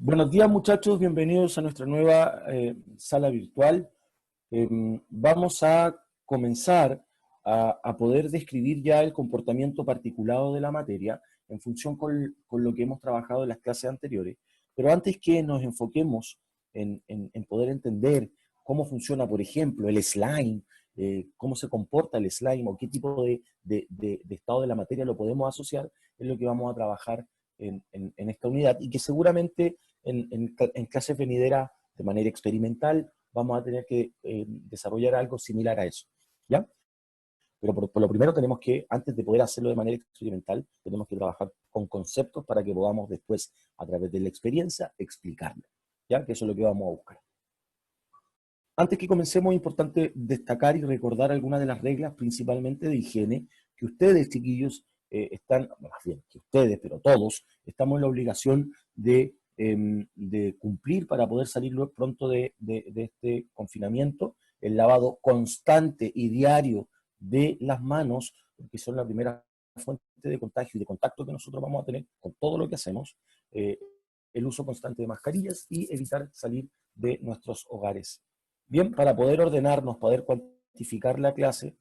Buenos días muchachos, bienvenidos a nuestra nueva sala virtual. Vamos a comenzar a poder describir ya el comportamiento particulado de la materia en función con lo que hemos trabajado en las clases anteriores. Pero antes que nos enfoquemos en poder entender cómo funciona, por ejemplo, el slime, cómo se comporta el slime o qué tipo de estado de la materia lo podemos asociar, es lo que vamos a trabajar en esta unidad y que seguramente en clases venideras de manera experimental vamos a tener que desarrollar algo similar a eso, ¿ya? Pero por lo primero tenemos que, antes de poder hacerlo de manera experimental, tenemos que trabajar con conceptos para que podamos después, a través de la experiencia, explicarlo, ¿ya? Que eso es lo que vamos a buscar. Antes que comencemos, es importante destacar y recordar algunas de las reglas, principalmente de higiene, que ustedes, chiquillos, están, más bien que ustedes, pero todos, estamos en la obligación de cumplir para poder salir pronto de este confinamiento, el lavado constante y diario de las manos, porque son la primera fuente de contagio y de contacto que nosotros vamos a tener con todo lo que hacemos, el uso constante de mascarillas y evitar salir de nuestros hogares. Bien, para poder ordenarnos, poder cuantificar la clase,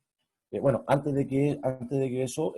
bueno, antes de que eso,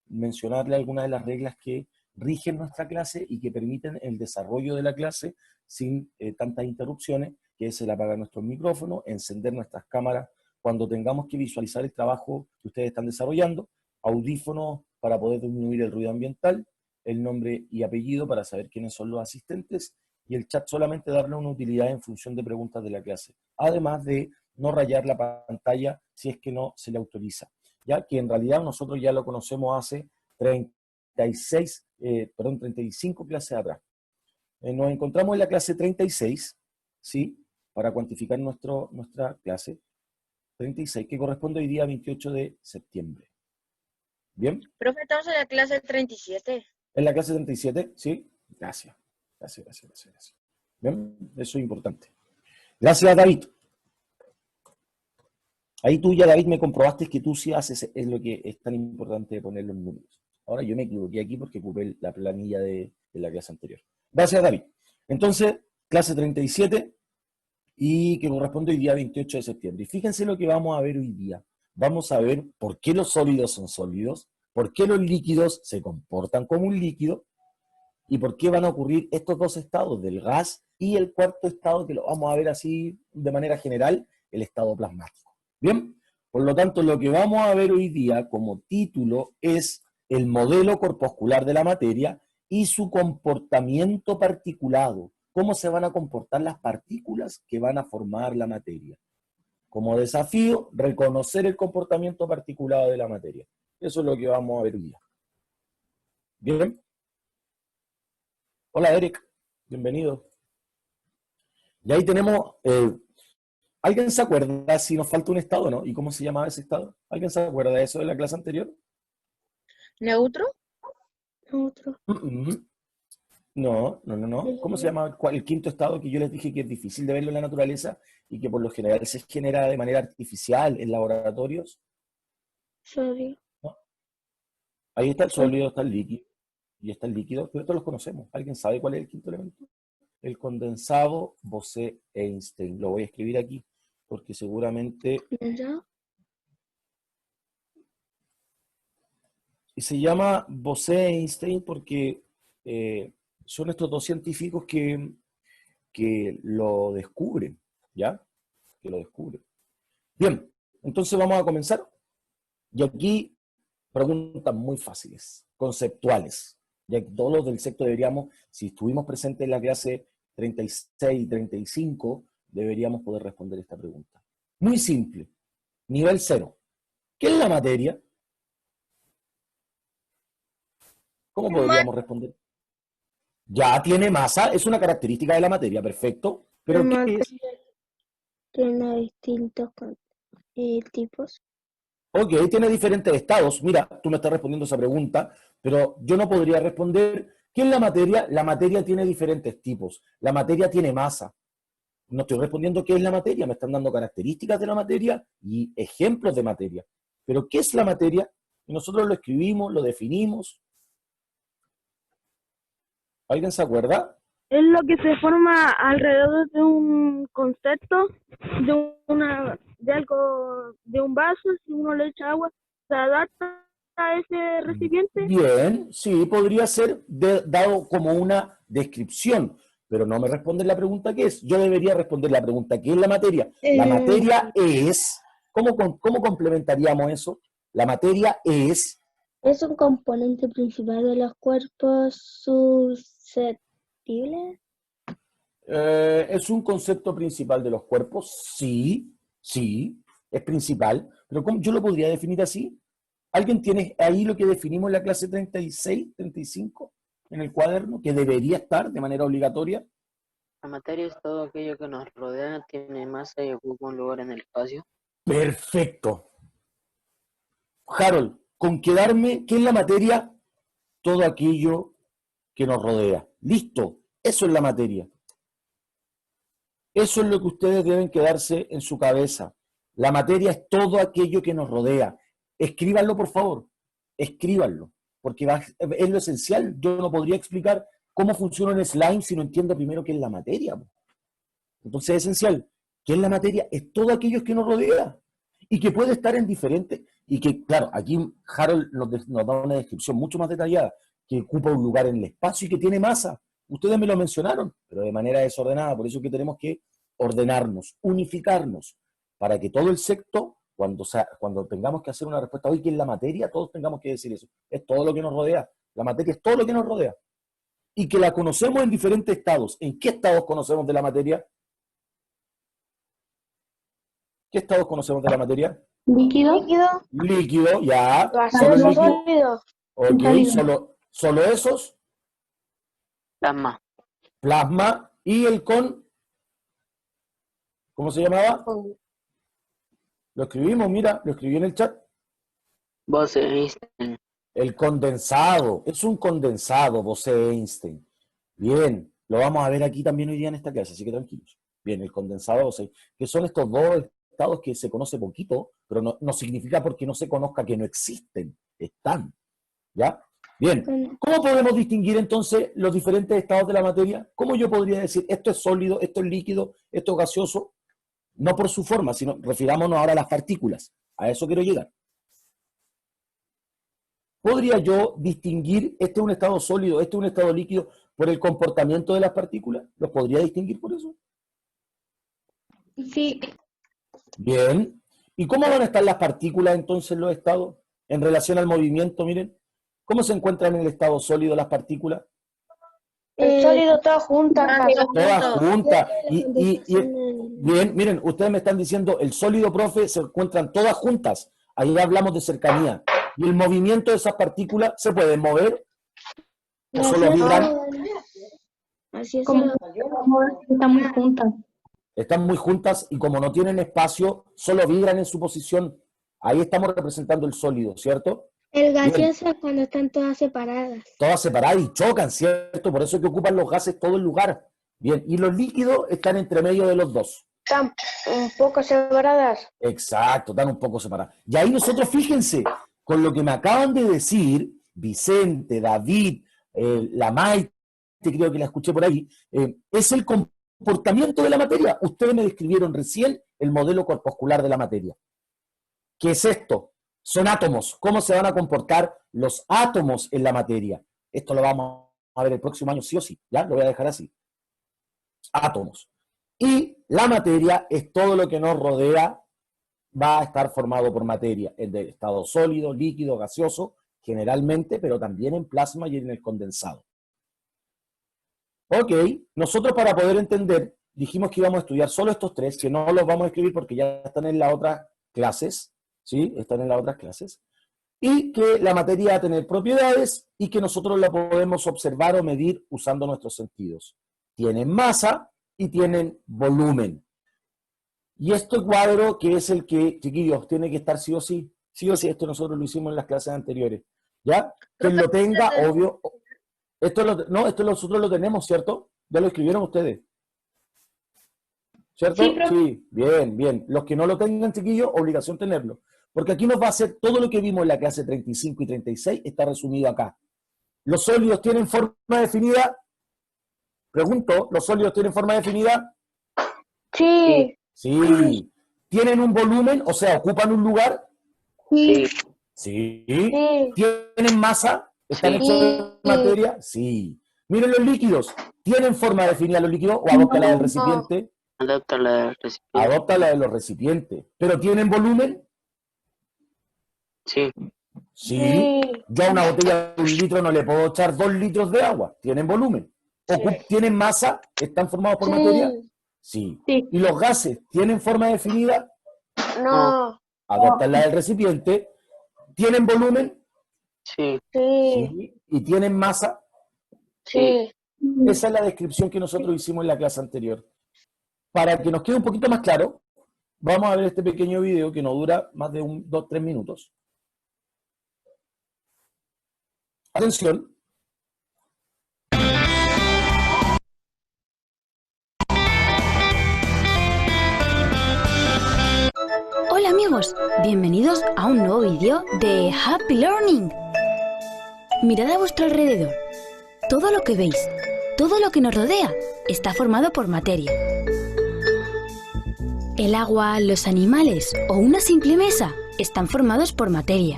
mencionarle algunas de las reglas que rigen nuestra clase y que permiten el desarrollo de la clase sin tantas interrupciones, que es el apagar nuestros micrófonos, encender nuestras cámaras cuando tengamos que visualizar el trabajo que ustedes están desarrollando, audífonos para poder disminuir el ruido ambiental, el nombre y apellido para saber quiénes son los asistentes, y el chat solamente darle una utilidad en función de preguntas de la clase. Además de no rayar la pantalla si es que no se le autoriza, ya que en realidad nosotros ya lo conocemos hace 35 clases atrás. Nos encontramos en la clase 36, ¿sí? Para cuantificar nuestra clase 36, que corresponde hoy día 28 de septiembre. ¿Bien? Profe, estamos en la clase 37. ¿En la clase 37? ¿Sí? Gracias. Gracias. Bien, eso es importante. Gracias, David. Ahí tú ya, David, me comprobaste que tú sí haces, es lo que es tan importante de poner los números. Ahora yo me equivoqué aquí porque ocupé la planilla de la clase anterior. Gracias, David. Entonces, clase 37 y que corresponde hoy día 28 de septiembre. Y fíjense lo que vamos a ver hoy día. Vamos a ver por qué los sólidos son sólidos, por qué los líquidos se comportan como un líquido y por qué van a ocurrir estos dos estados del gas y el cuarto estado, que lo vamos a ver así de manera general, el estado plasmático. Bien, por lo tanto, lo que vamos a ver hoy día como título es el modelo corpuscular de la materia y su comportamiento particulado. Cómo se van a comportar las partículas que van a formar la materia. Como desafío, reconocer el comportamiento particulado de la materia. Eso es lo que vamos a ver hoy día. Bien. Hola, Eric. Bienvenido. Y ahí tenemos... ¿alguien se acuerda si nos falta un estado, no? ¿Y cómo se llamaba ese estado? ¿Alguien se acuerda de eso de la clase anterior? ¿Neutro? Neutro. No. ¿Cómo se llama el quinto estado que yo les dije que es difícil de verlo en la naturaleza y que por lo general se genera de manera artificial en laboratorios? Sodio. ¿No? Ahí está el sólido, está el líquido y está el líquido, pero todos los conocemos. ¿Alguien sabe cuál es el quinto elemento? El condensado Bose-Einstein. Lo voy a escribir aquí porque seguramente... ¿Ya? Y se llama Bose-Einstein porque son estos dos científicos que lo descubren, ¿ya? Que lo descubren. Bien, entonces vamos a comenzar. Y aquí preguntas muy fáciles, conceptuales. Ya que todos los del sector deberíamos, si estuvimos presentes en la clase 36 y 35, deberíamos poder responder esta pregunta. Muy simple. Nivel 0. ¿Qué es la materia? ¿Cómo podríamos responder? Ya tiene masa, es una característica de la materia, perfecto. ¿Pero qué es? Tiene distintos tipos. Ok, tiene diferentes estados. Mira, tú me estás respondiendo esa pregunta, pero yo no podría responder. ¿Qué es la materia? La materia tiene diferentes tipos. La materia tiene masa. No estoy respondiendo qué es la materia, me están dando características de la materia y ejemplos de materia. Pero ¿qué es la materia? Y nosotros lo escribimos, lo definimos. ¿Alguien se acuerda? Es lo que se forma alrededor de un concepto, de algo, de un vaso. Si uno le echa agua, se adapta a ese recipiente. Bien, sí, podría ser dado como una descripción, pero no me responde la pregunta qué es. Yo debería responder la pregunta ¿qué es la materia? La materia es, ¿cómo complementaríamos eso? La materia es un componente principal de los cuerpos susceptibles. ¿Es un concepto principal de los cuerpos? Sí, sí, es principal, pero ¿cómo yo lo podría definir así? ¿Alguien tiene ahí lo que definimos en la clase 36, 35, en el cuaderno, que debería estar de manera obligatoria? La materia es todo aquello que nos rodea, tiene masa y ocupa un lugar en el espacio. Perfecto. Harold, con quedarme, ¿qué es la materia? Todo aquello que nos rodea. Listo, eso es la materia. Eso es lo que ustedes deben quedarse en su cabeza. La materia es todo aquello que nos rodea. Escríbanlo, por favor. Escríbanlo. Porque es lo esencial. Yo no podría explicar cómo funciona un slime si no entiendo primero qué es la materia. Entonces es esencial. ¿Qué es la materia? Es todo aquello que nos rodea. Y que puede estar en diferentes. Y que, claro, aquí Harold nos da una descripción mucho más detallada. Que ocupa un lugar en el espacio y que tiene masa. Ustedes me lo mencionaron, pero de manera desordenada. Por eso es que tenemos que ordenarnos, unificarnos, para que todo el secto, cuando tengamos que hacer una respuesta hoy, que es la materia, todos tengamos que decir eso. Es todo lo que nos rodea. La materia es todo lo que nos rodea. Y que la conocemos en diferentes estados. ¿En qué estados conocemos de la materia? ¿Qué estados conocemos de la materia? Líquido. Líquido, ya. Gaseoso, Solo líquido. sólido. Ok, solo esos. Plasma. Plasma y el ¿cómo se llamaba? Lo escribimos, mira, lo escribí en el chat. Bose-Einstein. El condensado, es un condensado, Bose-Einstein. Bien, lo vamos a ver aquí también hoy día en esta clase, así que tranquilos. Bien, el condensado Bose, que son estos dos estados que se conoce poquito, pero no significa porque no se conozca que no existen, están. ¿Ya? Bien, ¿cómo podemos distinguir entonces los diferentes estados de la materia? ¿Cómo yo podría decir esto es sólido, esto es líquido, esto es gaseoso? No por su forma, sino refirámonos ahora a las partículas. A eso quiero llegar. ¿Podría yo distinguir este es un estado sólido, este es un estado líquido por el comportamiento de las partículas? ¿Los podría distinguir por eso? Sí. Bien. ¿Y cómo van a estar las partículas entonces en los estados en relación al movimiento? Miren, ¿cómo se encuentran en el estado sólido las partículas? El sólido todas juntas. Todas juntas. Bien, miren, ustedes me están diciendo, el sólido, profe, se encuentran todas juntas. Ahí hablamos de cercanía. ¿Y el movimiento de esas partículas se pueden mover? ¿O solo vibran? Así es. Están muy juntas. Están muy juntas y como no tienen espacio, solo vibran en su posición. Ahí estamos representando el sólido, ¿cierto? El gaseoso es cuando están todas separadas. Todas separadas y chocan, ¿cierto? Por eso es que ocupan los gases todo el lugar. Bien, y los líquidos están entre medio de los dos. Están un poco separadas. Exacto, están un poco separadas. Y ahí nosotros, fíjense, con lo que me acaban de decir, Vicente, David, la Maite, creo que la escuché por ahí, es el comportamiento de la materia. Ustedes me describieron recién el modelo corpuscular de la materia. ¿Qué es esto? Son átomos. ¿Cómo se van a comportar los átomos en la materia? Esto lo vamos a ver el próximo año sí o sí. ¿Ya? Lo voy a dejar así. Átomos. Y la materia es todo lo que nos rodea, va a estar formado por materia, en de estado sólido, líquido, gaseoso, generalmente, pero también en plasma y en el condensado. Ok, nosotros para poder entender, dijimos que íbamos a estudiar solo estos tres, que no los vamos a escribir porque ya están en las otras clases, ¿sí? Están en las otras clases. Y que la materia va a tener propiedades y que nosotros la podemos observar o medir usando nuestros sentidos. Tienen masa y tienen volumen. Y este cuadro, que es el que, chiquillos, tiene que estar sí o sí, esto nosotros lo hicimos en las clases anteriores, ¿ya? Quien lo tenga, obvio, esto nosotros lo tenemos, ¿cierto? Ya lo escribieron ustedes, ¿cierto? Sí, bien, bien. Los que no lo tengan, chiquillos, obligación tenerlo, porque aquí nos va a hacer todo lo que vimos en la clase 35 y 36, está resumido acá. Los sólidos tienen forma definida, Pregunto, ¿los sólidos tienen forma definida? Sí, Sí. ¿Tienen un volumen? O sea, ¿ocupan un lugar? sí, Sí. sí, ¿Tienen masa? ¿Están Sí. hechos de materia? Sí. Miren los líquidos. ¿Tienen forma definida los líquidos o adopta la del no, recipiente? Adapta la recipiente. Adopta la de los recipientes. ¿Pero tienen volumen? Sí. Sí. sí, Yo a una botella de 1 litro no le puedo echar 2 litros de agua. ¿Tienen volumen? ¿Tienen masa? ¿Están formados por materia? sí, Sí. sí, ¿Y los gases tienen forma definida? no, Adoptan la del recipiente. ¿Tienen volumen? Sí. sí, Sí. ¿Y tienen masa? Sí. Esa es la descripción que nosotros hicimos en la clase anterior. Para que nos quede un poquito más claro, vamos a ver este pequeño video que no dura más de 2-3 minutos. Atención. Hola amigos, bienvenidos a un nuevo vídeo de Happy Learning. Mirad a vuestro alrededor. Todo lo que veis, todo lo que nos rodea, está formado por materia. El agua, los animales o una simple mesa están formados por materia.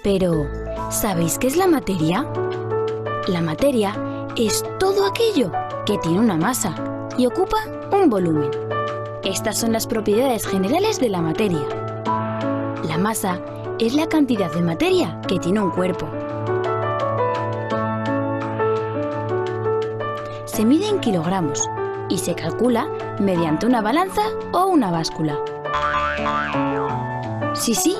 Pero, ¿sabéis qué es la materia? La materia es todo aquello que tiene una masa y ocupa un volumen. Estas son las propiedades generales de la materia. La masa es la cantidad de materia que tiene un cuerpo. Se mide en kilogramos y se calcula mediante una balanza o una báscula. Sí,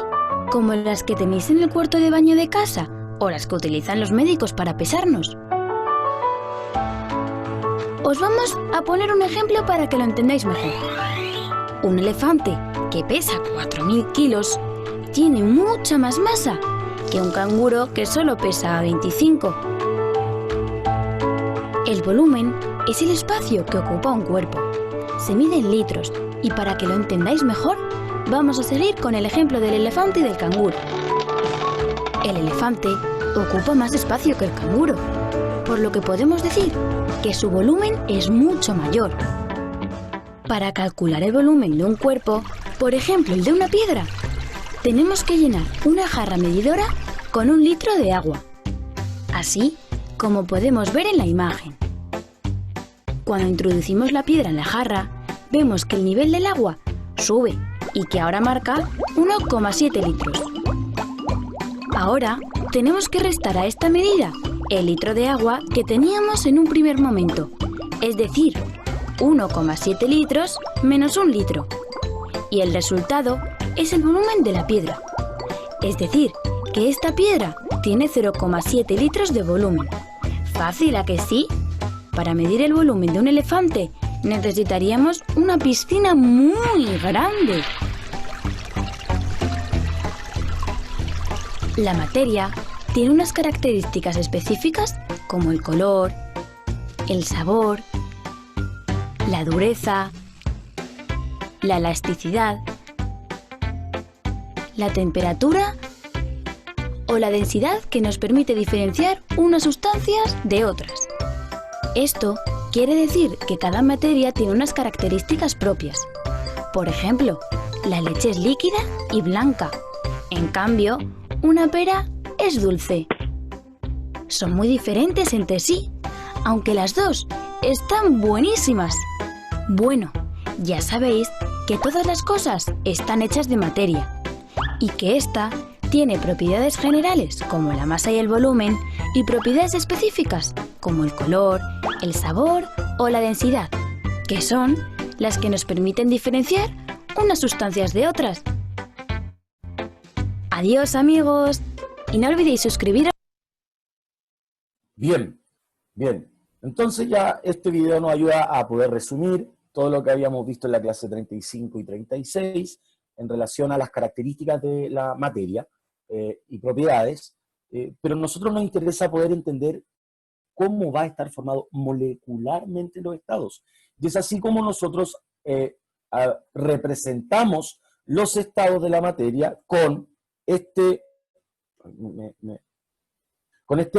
como las que tenéis en el cuarto de baño de casa o las que utilizan los médicos para pesarnos. Os vamos a poner un ejemplo para que lo entendáis mejor. Un elefante que pesa 4.000 kilos tiene mucha más masa que un canguro que solo pesa 25. El volumen es el espacio que ocupa un cuerpo. Se mide en litros y para que lo entendáis mejor, vamos a seguir con el ejemplo del elefante y del canguro. El elefante ocupa más espacio que el canguro, por lo que podemos decir que su volumen es mucho mayor. Para calcular el volumen de un cuerpo, por ejemplo el de una piedra, tenemos que llenar una jarra medidora con 1 litro de agua, así como podemos ver en la imagen. Cuando introducimos la piedra en la jarra, vemos que el nivel del agua sube y que ahora marca 1,7 litros. Ahora tenemos que restar a esta medida el litro de agua que teníamos en un primer momento, es decir, 1,7 litros menos 1 litro. Y el resultado es el volumen de la piedra. Es decir, que esta piedra tiene 0,7 litros de volumen. ¿Fácil, a que sí? Para medir el volumen de un elefante necesitaríamos una piscina muy grande. La materia tiene unas características específicas como el color, el sabor, la dureza, la elasticidad, la temperatura o la densidad que nos permite diferenciar unas sustancias de otras. Esto quiere decir que cada materia tiene unas características propias. Por ejemplo, la leche es líquida y blanca. En cambio, una pera es dulce. Son muy diferentes entre sí, aunque las dos están buenísimas. Bueno, ya sabéis que todas las cosas están hechas de materia y que ésta tiene propiedades generales como la masa y el volumen y propiedades específicas como el color, el sabor o la densidad, que son las que nos permiten diferenciar unas sustancias de otras. Adiós amigos y no olvidéis suscribiros. Bien. Entonces ya este video nos ayuda a poder resumir todo lo que habíamos visto en la clase 35 y 36 en relación a las características de la materia y propiedades, pero a nosotros nos interesa poder entender cómo va a estar formado molecularmente los estados. Y es así como nosotros representamos los estados de la materia con este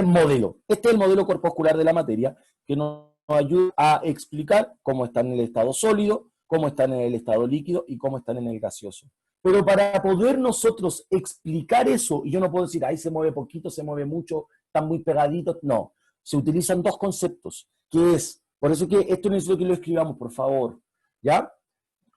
modelo. Este es el modelo corpuscular de la materia que nos ayuda a explicar cómo están en el estado sólido, cómo están en el estado líquido y cómo están en el gaseoso. Pero para poder nosotros explicar eso, y yo no puedo decir, ahí se mueve poquito, se mueve mucho, están muy pegaditos, no. Se utilizan dos conceptos, que es, por eso que esto necesito que lo escribamos, por favor, ¿ya?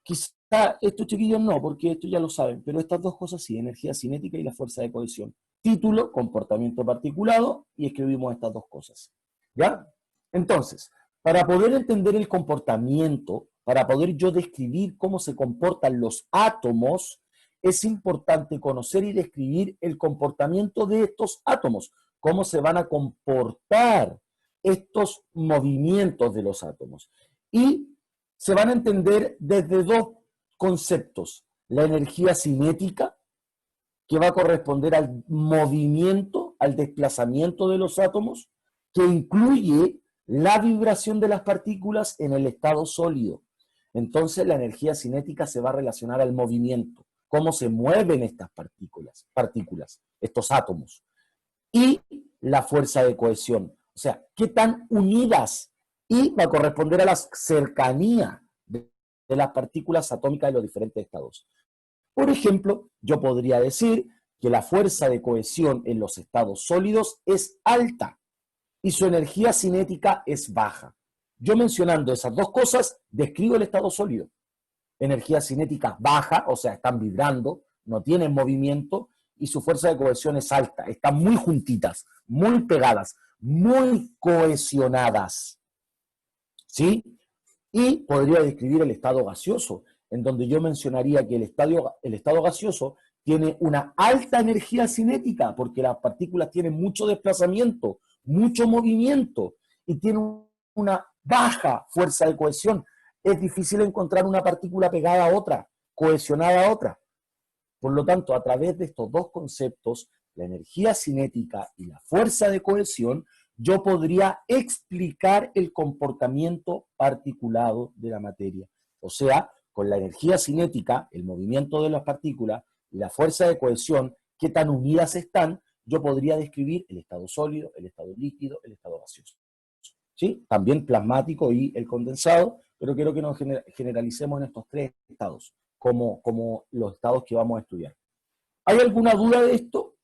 Quizá estos chiquillos no, porque esto ya lo saben, pero estas dos cosas sí, energía cinética y la fuerza de cohesión. Título, comportamiento particulado, y escribimos estas dos cosas, ¿ya? Entonces, para poder entender el comportamiento, para poder yo describir cómo se comportan los átomos, es importante conocer y describir el comportamiento de estos átomos, cómo se van a comportar estos movimientos de los átomos. Y se van a entender desde dos conceptos, la energía cinética, que va a corresponder al movimiento, al desplazamiento de los átomos, que incluye la vibración de las partículas en el estado sólido. Entonces la energía cinética se va a relacionar al movimiento, cómo se mueven estas partículas, estos átomos. Y la fuerza de cohesión, o sea, qué tan unidas, y va a corresponder a la cercanía de las partículas atómicas de los diferentes estados. Por ejemplo, yo podría decir que la fuerza de cohesión en los estados sólidos es alta y su energía cinética es baja. Yo mencionando esas dos cosas, describo el estado sólido. Energía cinética baja, o sea, están vibrando, no tienen movimiento, y su fuerza de cohesión es alta. Están muy juntitas, muy pegadas, muy cohesionadas. ¿Sí? Y podría describir el estado gaseoso, en donde yo mencionaría que el estado gaseoso tiene una alta energía cinética, porque las partículas tienen mucho desplazamiento, mucho movimiento, y tienen una baja fuerza de cohesión. Es difícil encontrar una partícula pegada a otra, cohesionada a otra. Por lo tanto, a través de estos dos conceptos, la energía cinética y la fuerza de cohesión, yo podría explicar el comportamiento particulado de la materia. O sea, con la energía cinética, el movimiento de las partículas, y la fuerza de cohesión, qué tan unidas están, yo podría describir el estado sólido, el estado líquido, el estado gaseoso. ¿Sí? También plasmático y el condensado, pero quiero que nos generalicemos en estos tres estados, como los estados que vamos a estudiar. ¿Hay alguna duda de esto?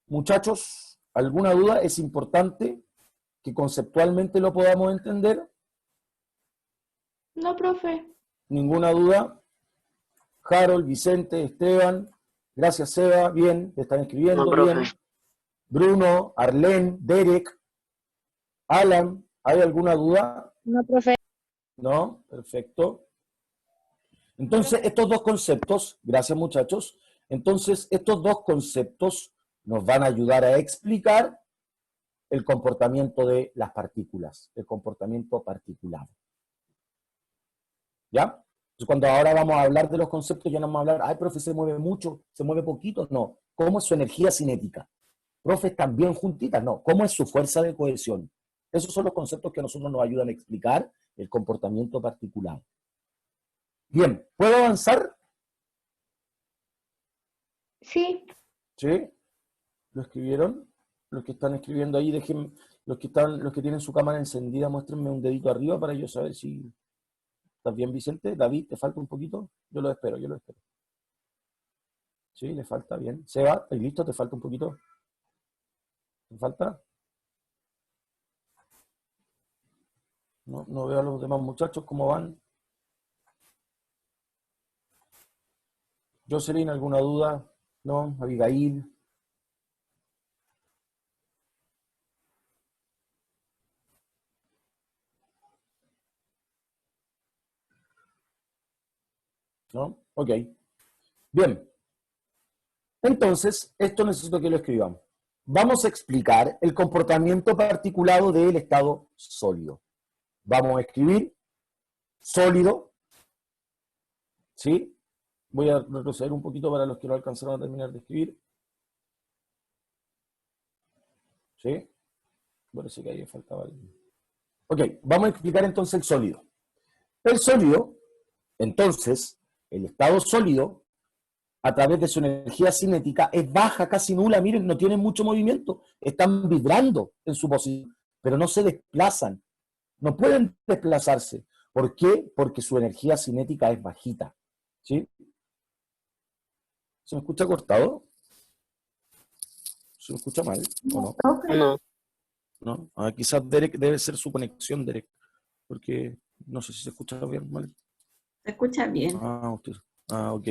Muchachos, ¿alguna duda? Es importante que conceptualmente lo podamos entender. No, profe. ¿Ninguna duda? Harold, Vicente, Esteban, gracias Seba, bien, te están escribiendo, No, profe. bien. Bruno, Arlene, Derek, Alan, ¿hay alguna duda? No, profe. No, perfecto. Entonces, estos dos conceptos, gracias muchachos, entonces estos dos conceptos nos van a ayudar a explicar el comportamiento de las partículas, el comportamiento particulado. ¿Ya? Entonces, cuando ahora vamos a hablar de los conceptos, ya no vamos a hablar, ay, profe, se mueve mucho, se mueve poquito, no. ¿Cómo es su energía cinética? Profe, ¿están bien juntitas? No. ¿Cómo es su fuerza de cohesión? Esos son los conceptos que a nosotros nos ayudan a explicar el comportamiento particular. Bien, ¿puedo avanzar? Sí. ¿Sí? ¿Lo escribieron? Los que están escribiendo ahí, dejen, los que tienen su cámara encendida, muéstrenme un dedito arriba para yo saber si estás bien, Vicente. David, ¿te falta un poquito? Yo lo espero. Sí, le falta, bien. Seba, ¿estás listo? ¿Te falta un poquito? ¿Te falta? No veo a los demás muchachos cómo van. Jocelyn, ¿alguna duda? ¿No? Abigail. ¿No? Ok. Bien. Entonces, esto necesito que lo escribamos. Vamos a explicar el comportamiento particulado del estado sólido. Vamos a escribir sólido. ¿Sí? Voy a retroceder un poquito para los que no alcanzaron a terminar de escribir. ¿Sí? Parece que ahí me faltaba algo. Ok, vamos a explicar entonces el sólido. El sólido, entonces, el estado sólido, a través de su energía cinética, es baja, casi nula. Miren, no tienen mucho movimiento. Están vibrando en su posición, pero no se desplazan, No pueden desplazarse. ¿Por qué? Porque su energía cinética es bajita. ¿Sí? ¿Se me escucha cortado? ¿Se me escucha mal o no? No, ¿No? Ah, quizás Derek debe ser su conexión, Derek, porque no sé si se escucha bien o mal. Se escucha bien. Ok.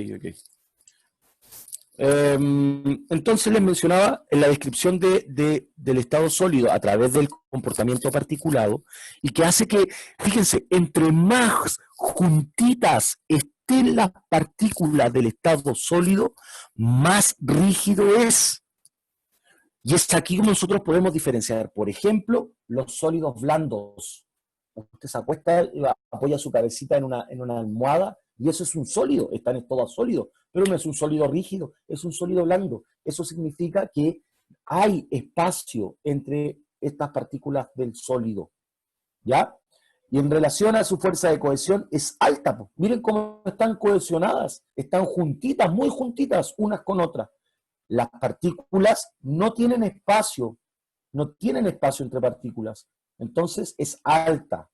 Entonces les mencionaba en la descripción del estado sólido a través del comportamiento particulado, y que hace que, fíjense, entre más juntitas estén las partículas del estado sólido, más rígido es. Y es aquí como nosotros podemos diferenciar, por ejemplo, los sólidos blandos. Usted se acuesta y apoya su cabecita en una almohada, y eso es un sólido, está en estado sólido, pero no es un sólido rígido, es un sólido blando. Eso significa que hay espacio entre estas partículas del sólido, ¿ya? Y en relación a su fuerza de cohesión, es alta. Miren cómo están cohesionadas, están juntitas, muy juntitas unas con otras. Las partículas no tienen espacio entre partículas, entonces es alta,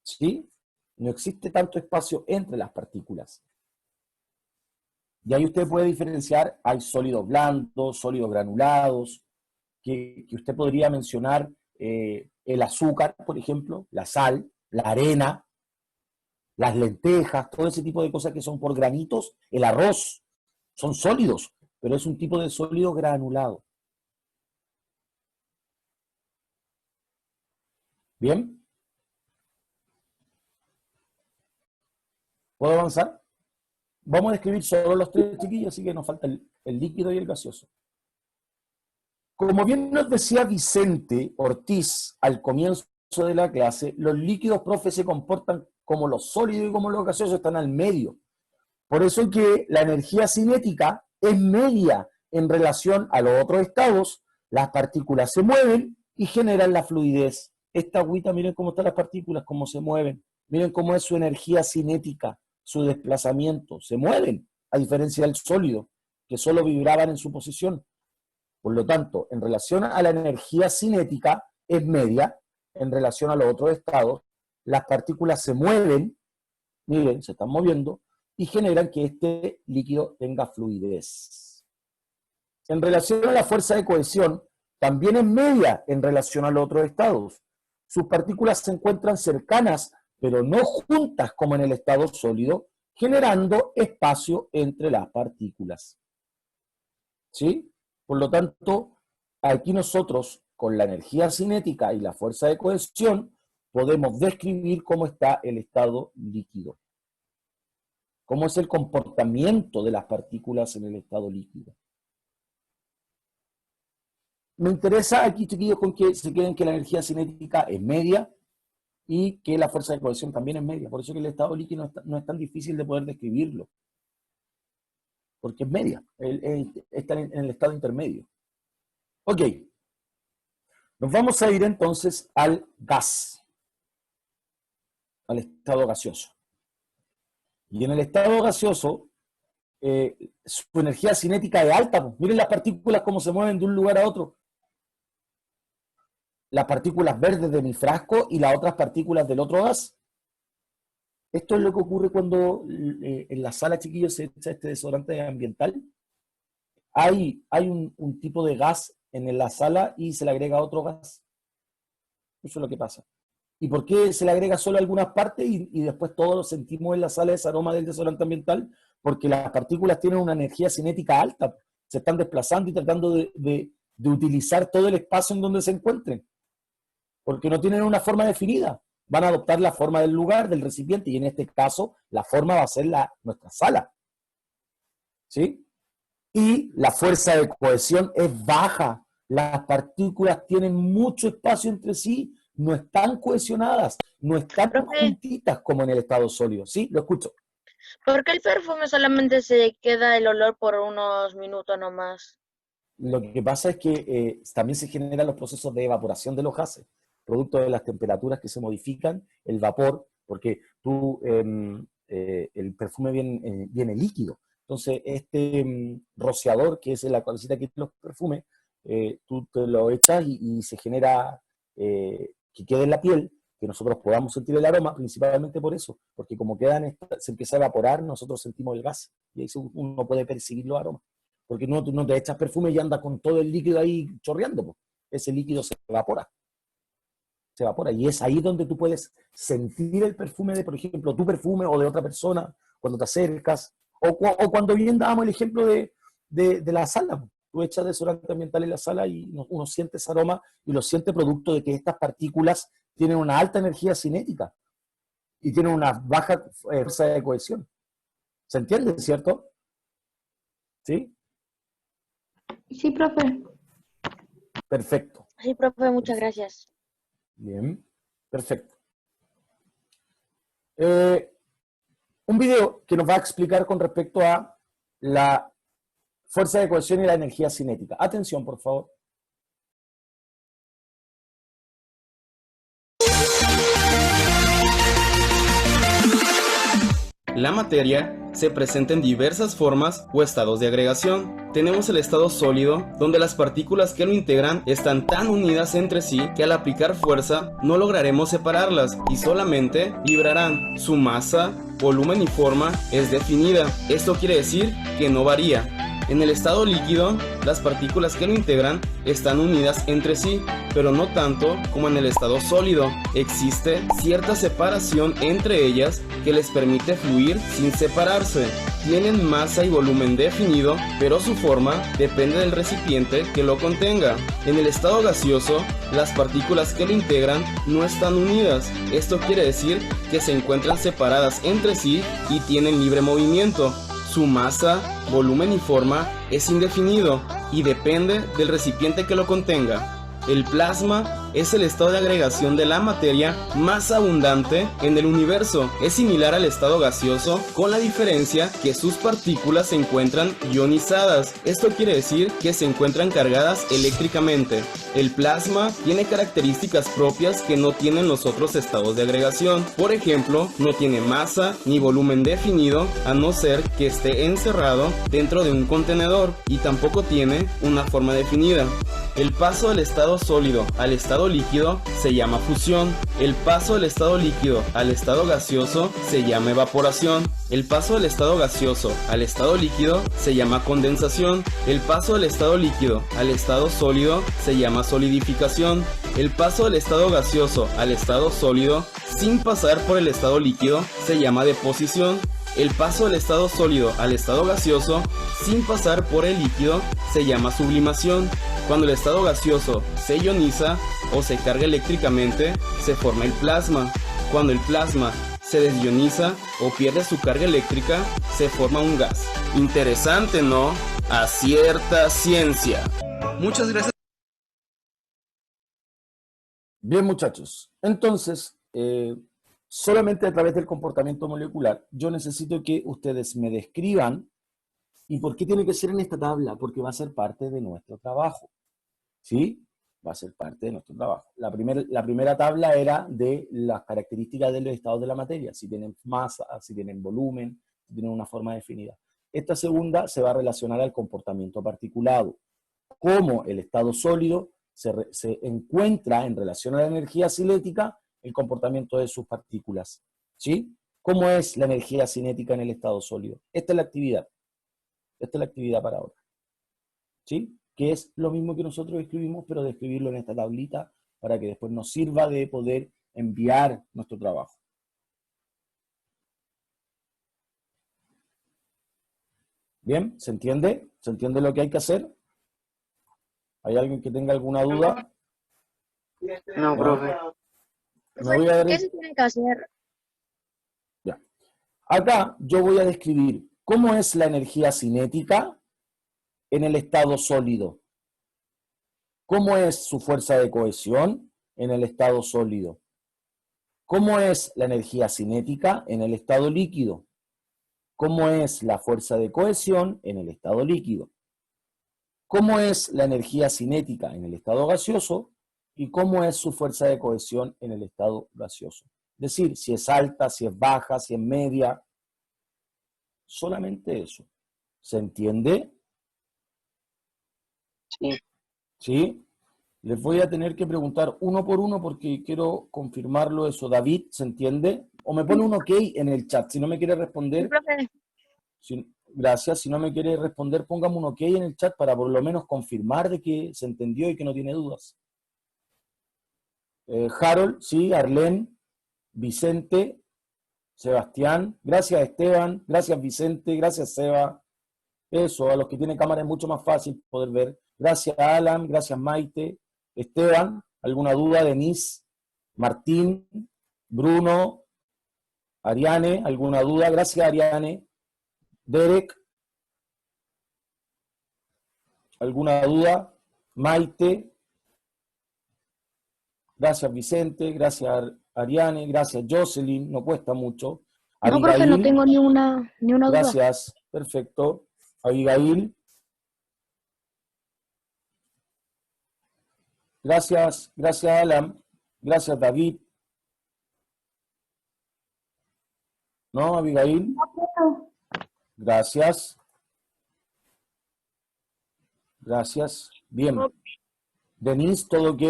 ¿sí? No existe tanto espacio entre las partículas. Y ahí usted puede diferenciar, hay sólidos blandos, sólidos granulados, que usted podría mencionar el azúcar, por ejemplo, la sal, la arena, las lentejas, todo ese tipo de cosas que son por granitos, el arroz, son sólidos, pero es un tipo de sólido granulado. ¿Bien? ¿Puedo avanzar? Vamos a describir solo los tres, chiquillos, así que nos falta el líquido y el gaseoso. Como bien nos decía Vicente Ortiz al comienzo de la clase, los líquidos, profe, se comportan como los sólidos y como los gaseosos, están al medio. Por eso es que la energía cinética es media en relación a los otros estados. Las partículas se mueven y generan la fluidez. Esta agüita, miren cómo están las partículas, cómo se mueven. Miren cómo es su energía cinética, su desplazamiento. Se mueven, a diferencia del sólido, que solo vibraban en su posición. Por lo tanto, en relación a la energía cinética, es media. En relación a los otros estados, las partículas se mueven, miren, se están moviendo, y generan que este líquido tenga fluidez. En relación a la fuerza de cohesión, también es media en relación a los otros estados. Sus partículas se encuentran cercanas, pero no juntas como en el estado sólido, generando espacio entre las partículas. ¿Sí? Por lo tanto, aquí nosotros, con la energía cinética y la fuerza de cohesión, podemos describir cómo está el estado líquido. Cómo es el comportamiento de las partículas en el estado líquido. Me interesa aquí, chiquillos, con que se queden que la energía cinética es media y que la fuerza de cohesión también es media. Por eso que el estado líquido no es tan difícil de poder describirlo. Porque es media, está en el estado intermedio. Ok. Nos vamos a ir entonces al gas, al estado gaseoso. Y en el estado gaseoso, su energía cinética es alta. Miren las partículas cómo se mueven de un lugar a otro. Las partículas verdes de mi frasco y las otras partículas del otro gas. Esto es lo que ocurre cuando en la sala, chiquillos, se echa este desodorante ambiental. Hay un tipo de gas en la sala y se le agrega otro gas. Eso es lo que pasa. ¿Y por qué se le agrega solo algunas partes y después todos lo sentimos en la sala ese aroma del desodorante ambiental? Porque las partículas tienen una energía cinética alta, se están desplazando y tratando de utilizar todo el espacio en donde se encuentren, porque no tienen una forma definida, van a adoptar la forma del lugar, del recipiente, y en este caso la forma va a ser nuestra sala. ¿Sí? Y la fuerza de cohesión es baja, las partículas tienen mucho espacio entre sí, no están cohesionadas, no están juntitas como en el estado sólido. ¿Sí? Lo escucho. ¿Por qué el perfume solamente se queda el olor por unos minutos nomás? Lo que pasa es que también se generan los procesos de evaporación de los gases, producto de las temperaturas que se modifican, el vapor, porque el perfume viene líquido. Entonces, este rociador, que es la cosita que tiene los perfumes, tú te lo echas y se genera que quede en la piel, que nosotros podamos sentir el aroma, principalmente por eso, porque como se empieza a evaporar, nosotros sentimos el gas, y ahí uno puede percibir los aromas. Porque tú no te echas perfume y andas con todo el líquido ahí chorreando, pues. Ese líquido se evapora. Se evapora, y es ahí donde tú puedes sentir el perfume de, por ejemplo, tu perfume o de otra persona, cuando te acercas, o cuando bien dábamos el ejemplo de la sala. Tú echas desodorante ambiental en la sala y uno siente ese aroma y lo siente producto de que estas partículas tienen una alta energía cinética y tienen una baja fuerza de cohesión. ¿Se entiende, cierto? ¿Sí? Sí, profe. Perfecto. Sí, profe, muchas gracias. Bien, perfecto. Un video que nos va a explicar con respecto a la fuerza de cohesión y la energía cinética. Atención, por favor. La materia se presenta en diversas formas o estados de agregación. Tenemos el estado sólido, donde las partículas que lo integran están tan unidas entre sí que al aplicar fuerza no lograremos separarlas y solamente vibrarán. Su masa, volumen y forma es definida. Esto quiere decir que no varía. En el estado líquido, las partículas que lo integran están unidas entre sí, pero no tanto como en el estado sólido. Existe cierta separación entre ellas que les permite fluir sin separarse. Tienen masa y volumen definido, pero su forma depende del recipiente que lo contenga. En el estado gaseoso, las partículas que lo integran no están unidas. Esto quiere decir que se encuentran separadas entre sí y tienen libre movimiento. Su masa, volumen y forma es indefinido y depende del recipiente que lo contenga. El plasma es el estado de agregación de la materia más abundante en el universo. Es similar al estado gaseoso, con la diferencia que sus partículas se encuentran ionizadas. Esto quiere decir que se encuentran cargadas eléctricamente. El plasma tiene características propias que no tienen los otros estados de agregación. Por ejemplo, no tiene masa ni volumen definido, a no ser que esté encerrado dentro de un contenedor, y tampoco tiene una forma definida. El paso del estado sólido al estado líquido se llama fusión. El paso del estado líquido al estado gaseoso se llama evaporación. El paso del estado gaseoso al estado líquido se llama condensación. El paso del estado líquido al estado sólido se llama solidificación. El paso del estado gaseoso al estado sólido sin pasar por el estado líquido se llama deposición. El paso del estado sólido al estado gaseoso sin pasar por el líquido se llama sublimación. Cuando el estado gaseoso se ioniza o se carga eléctricamente, se forma el plasma. Cuando el plasma se desioniza o pierde su carga eléctrica, se forma un gas. Interesante, ¿no? A cierta ciencia. Muchas gracias. Bien, muchachos. Entonces, solamente a través del comportamiento molecular, yo necesito que ustedes me describan. ¿Y por qué tiene que ser en esta tabla? Porque va a ser parte de nuestro trabajo. ¿Sí? Va a ser parte de nuestro trabajo. La primera tabla era de las características de los estados de la materia, si tienen masa, si tienen volumen, si tienen una forma definida. Esta segunda se va a relacionar al comportamiento particulado. Cómo el estado sólido se encuentra en relación a la energía cinética, el comportamiento de sus partículas. ¿Sí? ¿Cómo es la energía cinética en el estado sólido? Esta es la actividad. Esta es la actividad para ahora. ¿Sí? Que es lo mismo que nosotros escribimos, pero de escribirlo en esta tablita para que después nos sirva de poder enviar nuestro trabajo. ¿Bien? ¿Se entiende? ¿Se entiende lo que hay que hacer? ¿Hay alguien que tenga alguna duda? No, profe. Me voy a dar ¿Qué se tiene que hacer? Ya. Acá yo voy a describir cómo es la energía cinética en el estado sólido. ¿Cómo es su fuerza de cohesión en el estado sólido? ¿Cómo es la energía cinética en el estado líquido? ¿Cómo es la fuerza de cohesión en el estado líquido? ¿Cómo es la energía cinética en el estado gaseoso? ¿Y cómo es su fuerza de cohesión en el estado gaseoso? Es decir, si es alta, si es baja, si es media. Solamente eso. ¿Se entiende? Sí. ¿Sí? Les voy a tener que preguntar uno por uno porque quiero confirmarlo eso. David, ¿se entiende? O me pone un ok en el chat. Si no me quiere Sí, responder, profe. gracias. Si no me quiere responder, póngame un ok en el chat para por lo menos confirmar de que se entendió y que no tiene dudas. Harold, sí, Arlene, Vicente, Sebastián, gracias Esteban, gracias Vicente, gracias Seba. Eso, a los que tienen cámara es mucho más fácil poder ver. Gracias Alan, gracias Maite. Esteban, ¿alguna duda? Denise, Martín, Bruno, Ariane, ¿alguna duda? Gracias Ariane. Derek, ¿alguna duda? Maite, gracias Vicente, gracias Ariane, gracias Jocelyn, no cuesta mucho. No, profe, no tengo ni una duda. Gracias, perfecto. Abigail. Gracias, gracias Alan. Gracias David. ¿No, Abigail? Gracias. Gracias. Bien. Denise, ¿todo ok?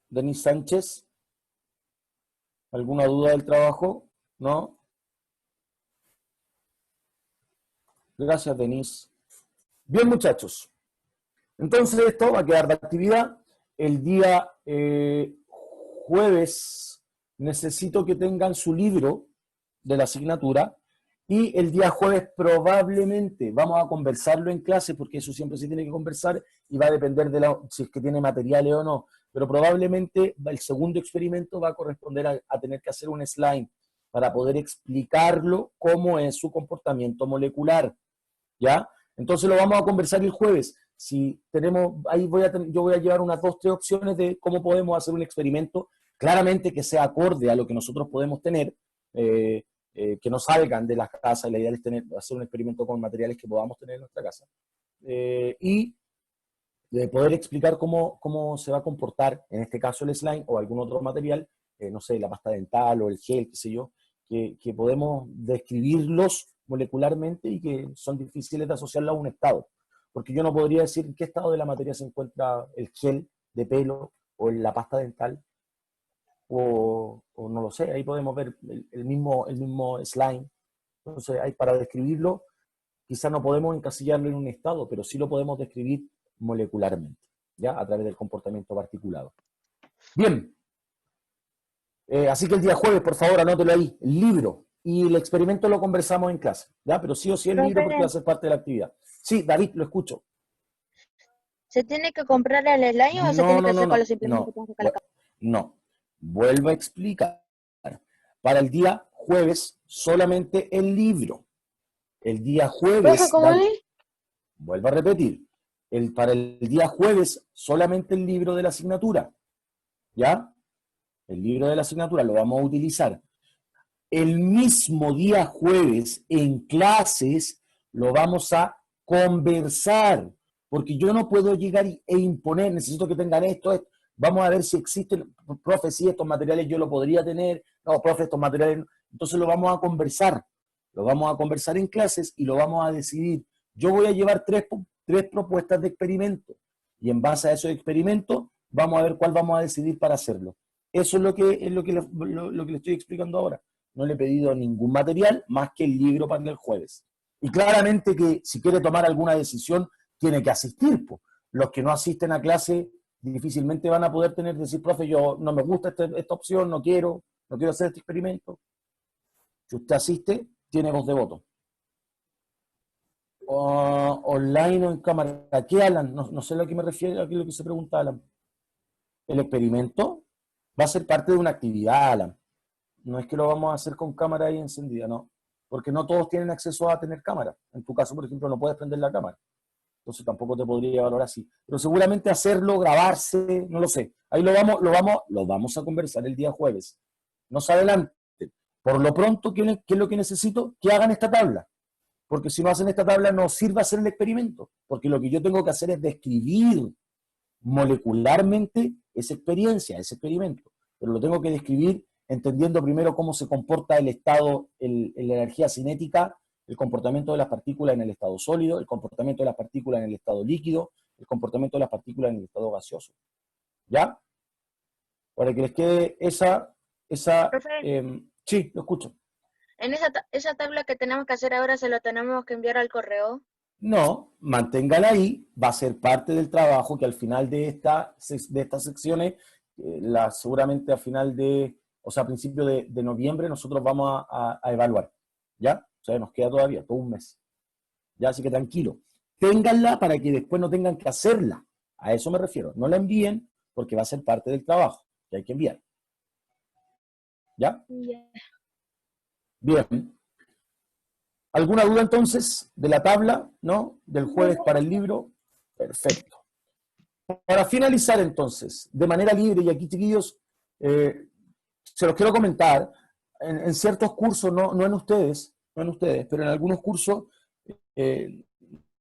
Denise Sánchez. ¿Alguna duda del trabajo? ¿No? Gracias, Denise. Bien, muchachos. Entonces esto va a quedar de actividad. El día jueves necesito que tengan su libro de la asignatura y el día jueves probablemente vamos a conversarlo en clase porque eso siempre se tiene que conversar y va a depender de si es que tiene materiales o no. Pero probablemente el segundo experimento va a corresponder a tener que hacer un slide para poder explicarlo cómo es su comportamiento molecular. ¿Ya? Entonces lo vamos a conversar el jueves. Si tenemos, ahí yo voy a llevar unas 2 o 3 opciones de cómo podemos hacer un experimento, claramente que sea acorde a lo que nosotros podemos tener, que no salgan de la casa. La idea es hacer un experimento con materiales que podamos tener en nuestra casa. Y de poder explicar cómo se va a comportar, en este caso el slime o algún otro material, no sé, la pasta dental o el gel, qué sé yo, que podemos describirlos molecularmente y que son difíciles de asociarlo a un estado. Porque yo no podría decir en qué estado de la materia se encuentra el gel de pelo o la pasta dental, o no lo sé, ahí podemos ver el mismo slime. Entonces, para describirlo, quizás no podemos encasillarlo en un estado, pero sí lo podemos describir molecularmente, ¿ya? A través del comportamiento particulado. Bien. Así que el día jueves, por favor, anótelo ahí, el libro. Y el experimento lo conversamos en clase, ¿ya? Pero sí o sí el libro porque va a ser parte de la actividad. Sí, David, lo escucho. ¿Se tiene que comprar el slime o se tiene que hacer con los implementos? No, vuelvo a explicar. Para el día jueves, solamente el libro. El día jueves... ¿Cómo es? Vuelvo a repetir. Para el día jueves, solamente el libro de la asignatura. ¿Ya? El libro de la asignatura lo vamos a utilizar. El mismo día jueves, en clases, lo vamos a conversar. Porque yo no puedo llegar e imponer, necesito que tengan esto. Vamos a ver si existen, profe, sí, estos materiales yo lo podría tener. No, profe, estos materiales no. Entonces lo vamos a conversar. Lo vamos a conversar en clases y lo vamos a decidir. Yo voy a llevar tres propuestas de experimento. Y en base a esos experimentos, vamos a ver cuál vamos a decidir para hacerlo. Eso es lo que le estoy explicando ahora. No le he pedido ningún material más que el libro para el jueves. Y claramente que si quiere tomar alguna decisión, tiene que asistir. Po. Los que no asisten a clase difícilmente van a poder decir, profe, yo no me gusta esta opción, no quiero hacer este experimento. Si usted asiste, tiene voz de voto. Online o en cámara. ¿Qué, Alan? No sé a lo que me refiero, a lo que se pregunta Alan. El experimento va a ser parte de una actividad, Alan. No es que lo vamos a hacer con cámara ahí encendida, no. Porque no todos tienen acceso a tener cámara. En tu caso, por ejemplo, no puedes prender la cámara. Entonces tampoco te podría valorar así. Pero seguramente hacerlo, grabarse, no lo sé. Ahí lo vamos a conversar el día jueves. No se adelante. Por lo pronto, ¿qué es lo que necesito? Que hagan esta tabla. Porque si no hacen esta tabla, no sirve hacer el experimento. Porque lo que yo tengo que hacer es describir molecularmente esa experiencia, ese experimento. Pero lo tengo que describir entendiendo primero cómo se comporta el estado, la energía cinética, el comportamiento de las partículas en el estado sólido, el comportamiento de las partículas en el estado líquido, el comportamiento de las partículas en el estado gaseoso. ¿Ya? Para que les quede esa Profe, sí, lo escucho. en esa tabla que tenemos que hacer ahora, ¿se lo tenemos que enviar al correo? No, manténgala ahí, va a ser parte del trabajo que al final de estas secciones, seguramente a final o sea, a principio de noviembre, nosotros vamos a evaluar, ¿ya? O sea, nos queda todavía todo un mes, ¿ya? Así que tranquilo, ténganla para que después no tengan que hacerla, a eso me refiero, no la envíen porque va a ser parte del trabajo que hay que enviar, ¿ya? Ya. Bien. ¿Alguna duda entonces de la tabla, no? Del jueves para el libro. Perfecto. Para finalizar entonces, de manera libre, y aquí chiquillos, se los quiero comentar, en ciertos cursos, no en ustedes, pero en algunos cursos,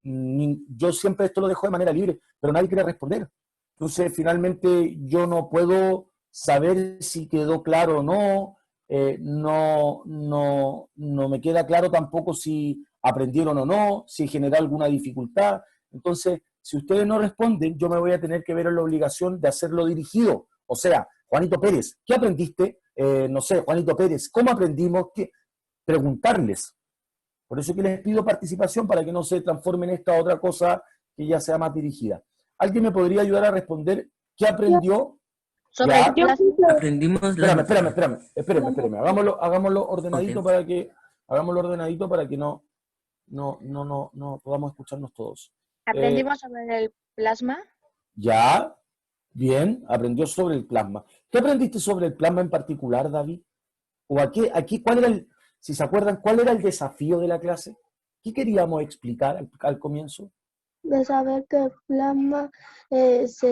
yo siempre esto lo dejo de manera libre, pero nadie quiere responder. Entonces, finalmente, yo no puedo saber si quedó claro o no, no me queda claro tampoco si aprendieron o no, si generó alguna dificultad. Entonces, si ustedes no responden, yo me voy a tener que ver en la obligación de hacerlo dirigido. O sea, Juanito Pérez, ¿qué aprendiste? No sé, Juanito Pérez, ¿cómo aprendimos? Preguntarles. Por eso que les pido participación para que no se transforme en esta otra cosa que ya sea más dirigida. ¿Alguien me podría ayudar a responder qué aprendió? Sobre Ya. el plasma. Aprendimos Espérame. Hagámoslo ordenadito para que no podamos escucharnos todos. Aprendimos sobre el plasma. Ya, bien, aprendió sobre el plasma. ¿Qué aprendiste sobre el plasma en particular, David? O aquí ¿cuál era si se acuerdan, cuál era el desafío de la clase? ¿Qué queríamos explicar al comienzo? De saber que el plasma está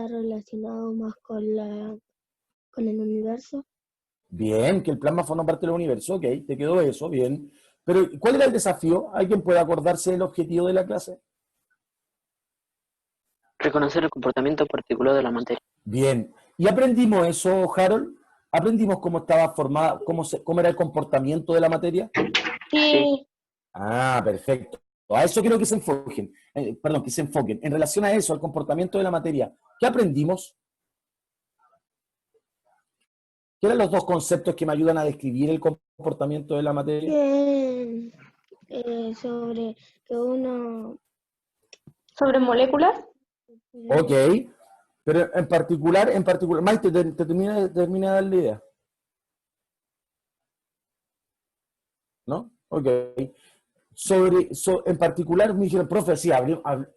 relacionado más con el universo. Bien, que el plasma forma parte del universo, ok, te quedó eso, bien. Pero, ¿cuál era el desafío? ¿Alguien puede acordarse del objetivo de la clase? Reconocer el comportamiento particular de la materia. Bien. ¿Y aprendimos eso, Harold? ¿Aprendimos cómo estaba formada, cómo era el comportamiento de la materia? Sí. Ah, perfecto. A eso quiero que se enfoquen. Que se enfoquen. En relación a eso, al comportamiento de la materia, ¿qué aprendimos? ¿Qué eran los dos conceptos que me ayudan a describir el comportamiento de la materia? Sobre que uno... ¿Sobre moléculas? Ok. Pero en particular, Maite, te termina de dar la idea. ¿No? Ok. En particular, me dijeron, profe, sí,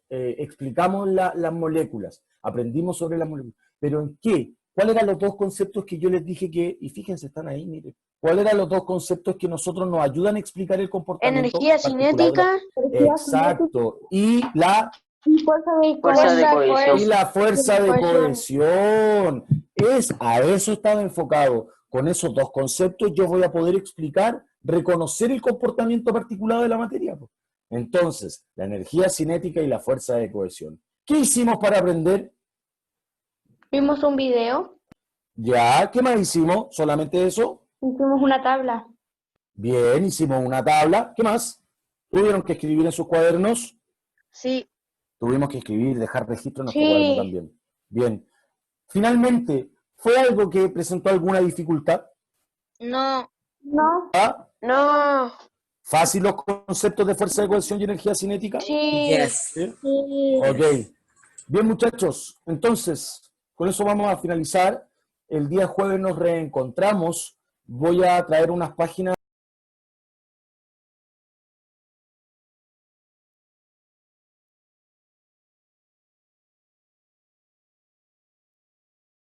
explicamos las moléculas, aprendimos sobre las moléculas, pero ¿en qué? ¿Cuáles eran los dos conceptos que yo les dije y fíjense, están ahí, miren, ¿cuáles eran los dos conceptos que nosotros nos ayudan a explicar el comportamiento? Energía cinética. Exacto, y la Fuerza de cohesión. y la fuerza de cohesión. A eso estaba enfocado. Con esos dos conceptos yo voy a poder explicar, reconocer el comportamiento particulado de la materia. Entonces, la energía cinética y la fuerza de cohesión. ¿Qué hicimos para aprender? Vimos un video, Ya, ¿qué más hicimos? ¿Solamente eso? hicimos una tabla. Bien, hicimos una tabla. ¿Qué más? ¿Tuvieron que escribir en sus cuadernos? Sí. Tuvimos que escribir, dejar registro en nuestro Sí. cuaderno también. Bien. Finalmente, ¿fue algo que presentó alguna dificultad? No. No. ¿Ah? No. ¿Fácil los conceptos de fuerza de cohesión y energía cinética? Sí. Yes. ¿Sí? Sí. Ok. Bien, muchachos. Entonces, con eso vamos a finalizar. El día jueves nos reencontramos. Voy a traer unas páginas